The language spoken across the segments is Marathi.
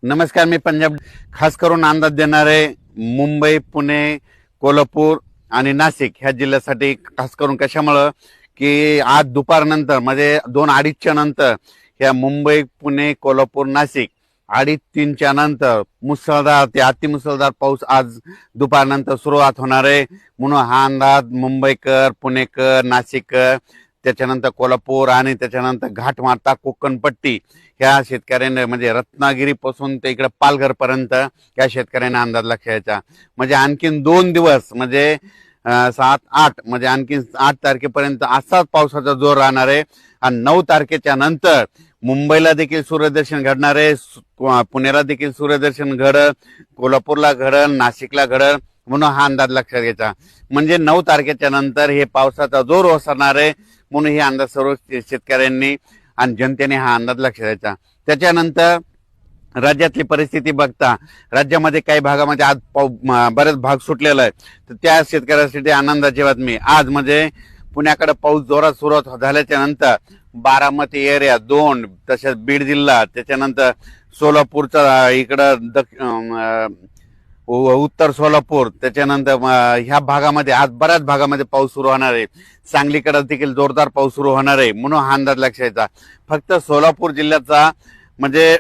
नमस्कार, मी पंजाब खास करून अंदाज देणारे मुंबई, पुणे, कोल्हापूर आणि नाशिक ह्या जिल्ह्यासाठी खास करून कशामुळं की आज दुपारनंतर म्हणजे 2:30च्या नंतर ह्या मुंबई, पुणे, कोल्हापूर, नाशिक 2:30-3च्या नंतर मुसळधार ते अतिमुसळधार पाऊस आज दुपारनंतर सुरुवात होणार आहे. म्हणून हा अंदाज मुंबईकर, पुणेकर, नाशिककर, त्याच्यानंतर कोल्हापूर आणि त्याच्यानंतर घाटमाता कोकणपट्टी ह्या शेतकऱ्यांना म्हणजे रत्नागिरीपासून ते इकडे पालघर पर्यंत या शेतकऱ्यांना अंदाज लक्षायचा. म्हणजे आणखीन 2 दिवस म्हणजे 7-8 म्हणजे आणखीन 8 तारखेपर्यंत असाच पावसाचा जोर राहणार आहे. आणि 9 तारखेच्या नंतर मुंबईला देखील सूर्यदर्शन घडणार आहे, पुण्याला देखील सूर्यदर्शन घडल, कोल्हापूरला घडल, नाशिकला घडल. म्हणून हा अंदाज लक्षात घ्यायचा. म्हणजे 9 तारखेच्या नंतर हे पावसाचा जोर ओसरणार आहे. म्हणून हे अंदाज सर्व शेतकऱ्यांनी आणि जनतेने हा अंदाज लक्षात घ्यायचा. त्याच्यानंतर राज्यातली परिस्थिती बघता राज्यामध्ये काही भागामध्ये आज बरेच भाग सुटलेला आहे. तर त्या शेतकऱ्यांसाठी आनंदाची बातमी. आज म्हणजे पुण्याकडे पाऊस जोरात सुरुवात झाल्याच्या नंतर बारामती एरिया 2, तसेच बीड जिल्हा, त्याच्यानंतर सोलापूरचा इकडं उत्तर सोलापूर, त्याच्यानंतर ह्या भागामध्ये आज बऱ्याच भागामध्ये पाऊस सुरू होणार आहे. सांगलीकडे देखील जोरदार पाऊस सुरू होणार आहे. म्हणून हा अंदाज लक्षायचा. फक्त सोलापूर जिल्ह्याचा म्हणजे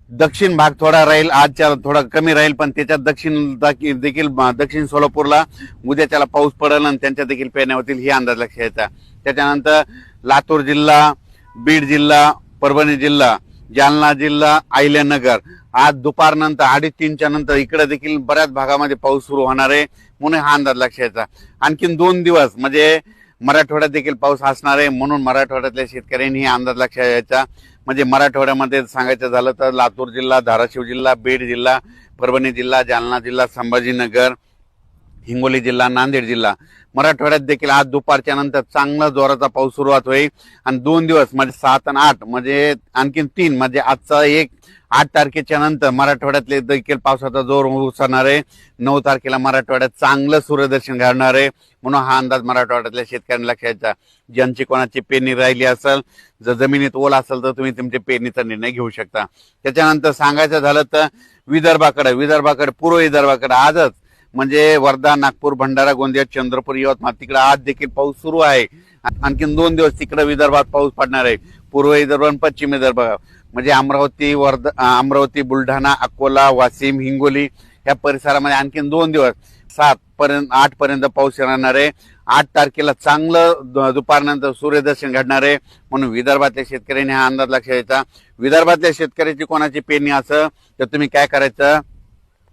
दक्षिण भाग थोडा राहील, आजच्या थोडा कमी राहील, पण त्याच्यात दक्षिण सोलापूरला उद्याच्याला पाऊस पडेल आणि त्यांच्या देखील पेरण्या होतील, ही अंदाज लक्षायचा. त्याच्यानंतर लातूर जिल्हा, बीड जिल्हा, परभणी जिल्हा, जालना जिल्हा, अहिल्यानगर आज दुपारनंतर 2:30च्या नंतर इकडे देखील बऱ्याच भागामध्ये पाऊस सुरू होणार आहे. म्हणून हा अंदाज लक्षायचा. आणखीन 2 दिवस म्हणजे मराठवाड्यात देखील पाऊस असणार आहे. म्हणून मराठवाड्यातल्या शेतकऱ्यांनी हा अंदाज लक्षात घ्यायचा. म्हणजे मराठवाड्यामध्ये सांगायचं झालं तर लातूर जिल्हा, धाराशिव जिल्हा, बीड जिल्हा, परभणी जिल्हा, जालना जिल्हा, संभाजीनगर, हिंगोली जिल्हा, नांदेड जिल्हा, मराठवाड्यात देखील आज दुपारच्या नंतर चांगला जोराचा पाऊस सुरुवात होईल. आणि 2 दिवस म्हणजे 7 आणि 8 म्हणजे आणखीन 3 म्हणजे आजचा 8 तारखेच्या नंतर मराठवाड्यातले देखील पावसाचा जोर उसरणार आहे. 9 तारखेला मराठवाड्यात चांगलं सूर्यदर्शन घडणार आहे. म्हणून हा अंदाज मराठवाड्यातल्या शेतकऱ्यांना लक्षात. ज्यांची कोणाची पेरणी राहिली असेल, जर जमिनीत ओल असेल तर तुम्ही तुमच्या पेरणीचा निर्णय घेऊ शकता. त्याच्यानंतर सांगायचं झालं तर विदर्भाकडे पूर्व विदर्भाकडे आजच म्हणजे वर्धा, नागपूर, भंडारा, गोंदिया, चंद्रपूर, यवतमाळ तिकडे आज देखील पाऊस सुरू आहे. आणखीन 2 दिवस तिकडे विदर्भात पाऊस पडणार आहे. पूर्व विदर्भ आणि पश्चिम विदर्भ म्हणजे अमरावती, बुलढाणा, अकोला, वाशिम, हिंगोली या परिसरामध्ये आणखीन 2 दिवस 8 पर्यंत पाऊस राहणार आहे. 8 तारखेला चांगलं दुपारनंतर सूर्यदर्शन घडणार आहे. म्हणून विदर्भातल्या शेतकऱ्यांनी हा अंदाज लक्षात घ्यायचा. विदर्भातल्या शेतकऱ्याची कोणाची पेरणी असं तर तुम्ही काय करायचं,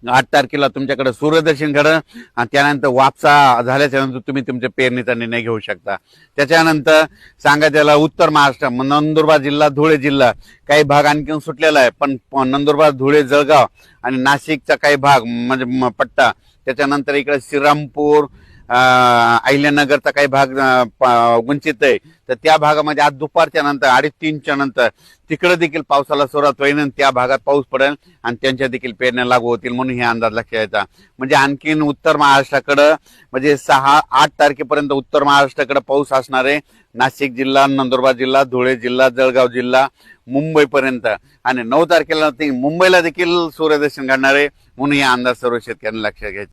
8 तारखेला तुमच्याकडे सूर्यदर्शन घडलं आणि त्यानंतर वापसा झाल्याच्या नंतर तुम्ही तुमच्या पेरणीचा निर्णय घेऊ शकता. त्याच्यानंतर सांगायला उत्तर महाराष्ट्र, नंदुरबार जिल्हा, धुळे जिल्हा काही भाग आणखी सुटलेला आहे. पण नंदुरबार, धुळे, जळगाव आणि नाशिकचा काही भाग म्हणजे पट्टा, त्याच्यानंतर इकडे श्रीरामपूर, अहिल्यानगरचा काही भाग वंचित आहे. तर त्या भागामध्ये आज दुपारच्या नंतर 2:30च्या नंतर तिकडे देखील पावसाला सुरुवात होईल आणि त्या भागात पाऊस पडेल आणि त्यांच्या देखील पेरण्या लागू होतील. म्हणून हे अंदाज लक्षात घ्यायचा. म्हणजे आणखीन उत्तर महाराष्ट्राकडं म्हणजे 6-8 तारखेपर्यंत उत्तर महाराष्ट्राकडे पाऊस असणार आहे. नाशिक जिल्हा, नंदुरबार जिल्हा, धुळे जिल्हा, जळगाव जिल्हा, मुंबईपर्यंत. आणि 9 तारखेला मुंबईला देखील सूर्यदर्शन घडणार आहे. म्हणून हे अंदाज सर्व शेतकऱ्यांना लक्षात घ्यायचे.